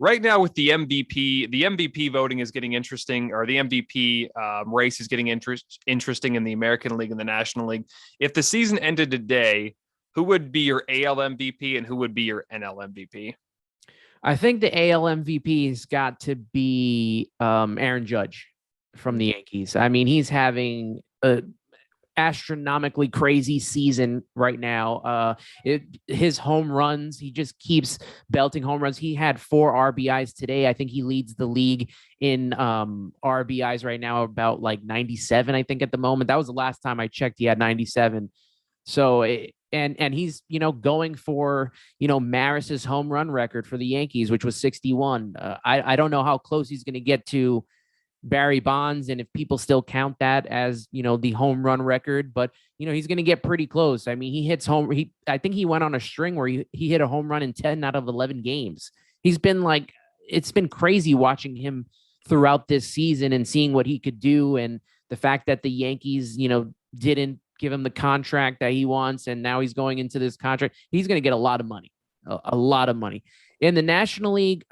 right now with the MVP voting is getting interesting, or the MVP race is getting interesting in the American League and the National League. If the season ended today, who would be your AL MVP and who would be your NL MVP? I think the AL MVP has got to be Aaron Judge from the Yankees. I mean, he's having a astronomically crazy season right now. His home runs, he just keeps belting home runs. He had 4 RBIs today. I think he leads the league in RBIs right now, about like 97, I think, at the moment. That was the last time I checked. He had 97. So and he's, going for, Maris's home run record for the Yankees, which was 61. I don't know how close he's going to get to Barry Bonds, and if people still count that as, the home run record, but he's going to get pretty close. I mean, he hits home. I think he went on a string where he hit a home run in 10 out of 11 games. He's been it's been crazy watching him throughout this season and seeing what he could do. And the fact that the Yankees, didn't give him the contract that he wants, and now he's going into this contract, he's going to get a lot of money, a lot of money in the National League.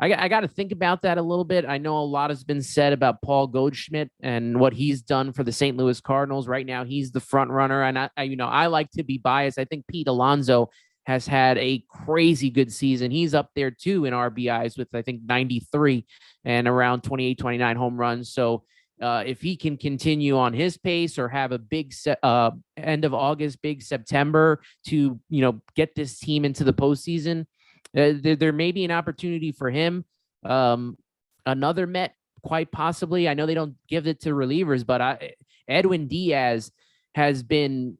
I got to think about that a little bit. I know a lot has been said about Paul Goldschmidt and what he's done for the St. Louis Cardinals. Right now, he's the front runner, and I like to be biased. I think Pete Alonso has had a crazy good season. He's up there too in RBIs with, I think, 93 and around 28, 29 home runs. So if he can continue on his pace or have a big end of August, big September to, get this team into the postseason, there may be an opportunity for him. Another Met, quite possibly. I know they don't give it to relievers, but Edwin Diaz has been,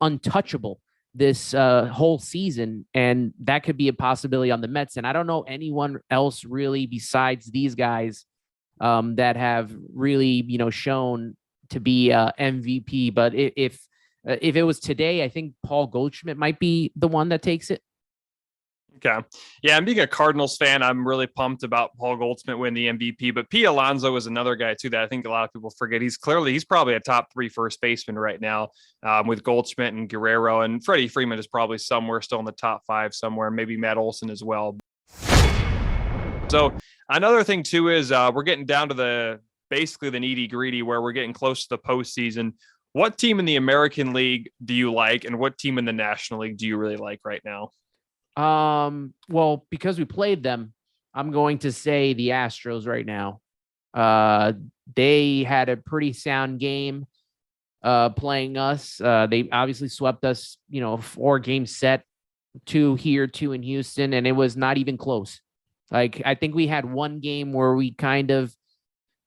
untouchable this whole season, and that could be a possibility on the Mets. And I don't know anyone else really besides these guys that have really, shown to be MVP. But if it was today, I think Paul Goldschmidt might be the one that takes it. Okay. Yeah, and being a Cardinals fan, I'm really pumped about Paul Goldschmidt winning the MVP. But Pete Alonso is another guy, too, that I think a lot of people forget. He's probably a top 3 first baseman right now, with Goldschmidt and Guerrero. And Freddie Freeman is probably somewhere still in the top 5 somewhere, maybe Matt Olson as well. So another thing, too, is we're getting down to basically the nitty gritty where we're getting close to the postseason. What team in the American League do you like, and what team in the National League do you really like right now? Well, because we played them, I'm going to say the Astros right now. They had a pretty sound game playing us. They obviously swept us, 4-game set, 2 here, 2 in Houston, and it was not even close. Like, I think we had one game where we kind of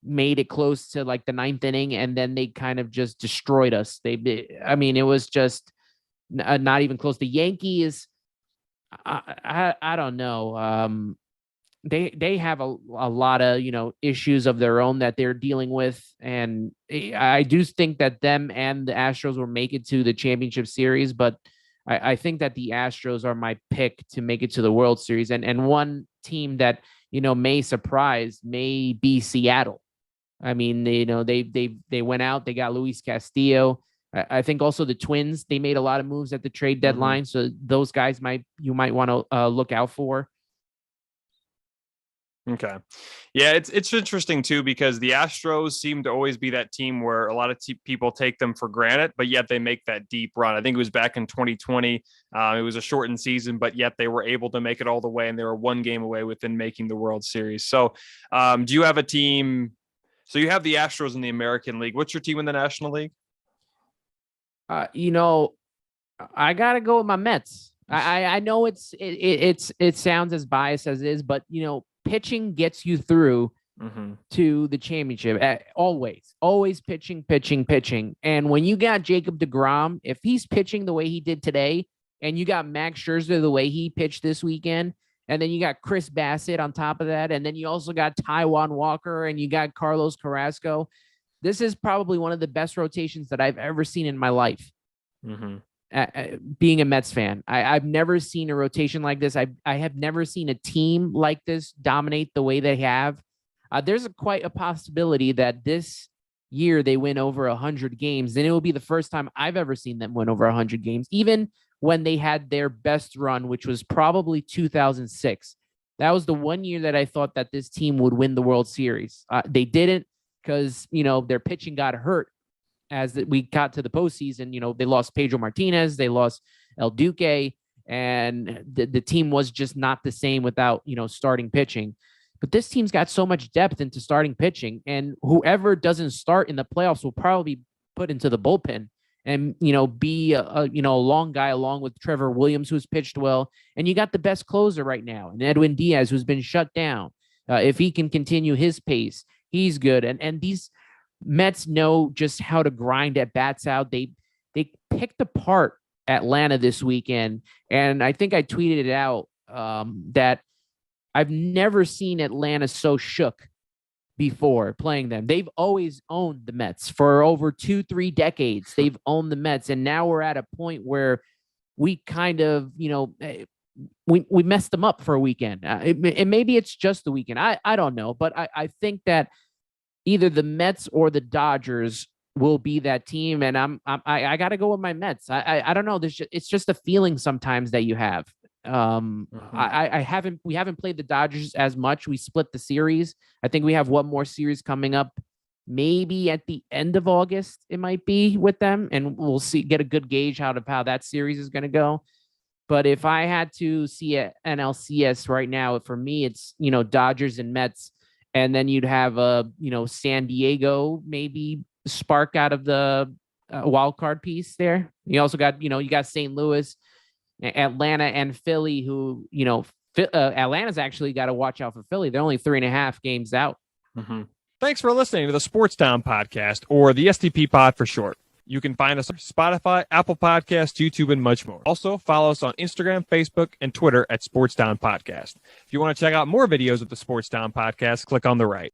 made it close to like the 9th inning, and then they kind of just destroyed us. It was just not even close. The Yankees, I don't know. They have a lot of, issues of their own that they're dealing with. And I do think that them and the Astros will make it to the championship series, but I think that the Astros are my pick to make it to the World Series. And one team that, may surprise may be Seattle. I mean, they went out, they got Luis Castillo. I think also the Twins, they made a lot of moves at the trade deadline. So those guys you might want to look out for. Okay. Yeah, it's interesting too, because the Astros seem to always be that team where a lot of people take them for granted, but yet they make that deep run. I think it was back in 2020. It was a shortened season, but yet they were able to make it all the way, and they were 1 game away within making the World Series. So do you have a team? So you have the Astros in the American League. What's your team in the National League? I gotta go with my Mets. I know it sounds as biased as it is, but pitching gets you through to the championship. Always pitching. And when you got Jacob deGrom, if he's pitching the way he did today, and you got Max Scherzer the way he pitched this weekend, and then you got Chris Bassett on top of that, and then you also got Taijuan Walker, and you got Carlos Carrasco. This is probably one of the best rotations that I've ever seen in my life. Being a Mets fan, I've never seen a rotation like this. I have never seen a team like this dominate the way they have. There's quite a possibility that this year they win over 100 games, and it will be the first time I've ever seen them win over 100 games, even when they had their best run, which was probably 2006. That was the one year that I thought that this team would win the World Series. They didn't because, their pitching got hurt as we got to the postseason. They lost Pedro Martinez, they lost El Duque, and the team was just not the same without, starting pitching. But this team's got so much depth into starting pitching, and whoever doesn't start in the playoffs will probably be put into the bullpen and, be a long guy along with Trevor Williams, who's pitched well. And you got the best closer right now, and Edwin Diaz, who's been shut down. If he can continue his pace, he's good. And these Mets know just how to grind at bats out. They picked apart Atlanta this weekend, and I think I tweeted it out that I've never seen Atlanta so shook before playing them. They've always owned the Mets for over 2-3 decades. They've owned the Mets, and now we're at a point where we kind of, we messed them up for a weekend. And maybe it's just the weekend. I don't know, but I think that either the Mets or the Dodgers will be that team, and I got to go with my Mets. I don't know. It's just a feeling sometimes that you have. We haven't played the Dodgers as much. We split the series. I think we have one more series coming up, maybe at the end of August. It might be with them, and we'll get a good gauge out of how that series is going to go. But if I had to see an NLCS right now, for me, it's Dodgers and Mets, and then you'd have San Diego maybe spark out of the wild card piece there. You also got you got St. Louis, Atlanta, and Philly, who, Atlanta's actually got to watch out for Philly. They're only 3.5 games out. Mm-hmm. Thanks for listening to the Sports Town Podcast, or the STP Pod for short. You can find us on Spotify, Apple Podcasts, YouTube, and much more. Also, follow us on Instagram, Facebook, and Twitter at Sports Town Podcast. If you want to check out more videos of the Sports Town Podcast, click on the right.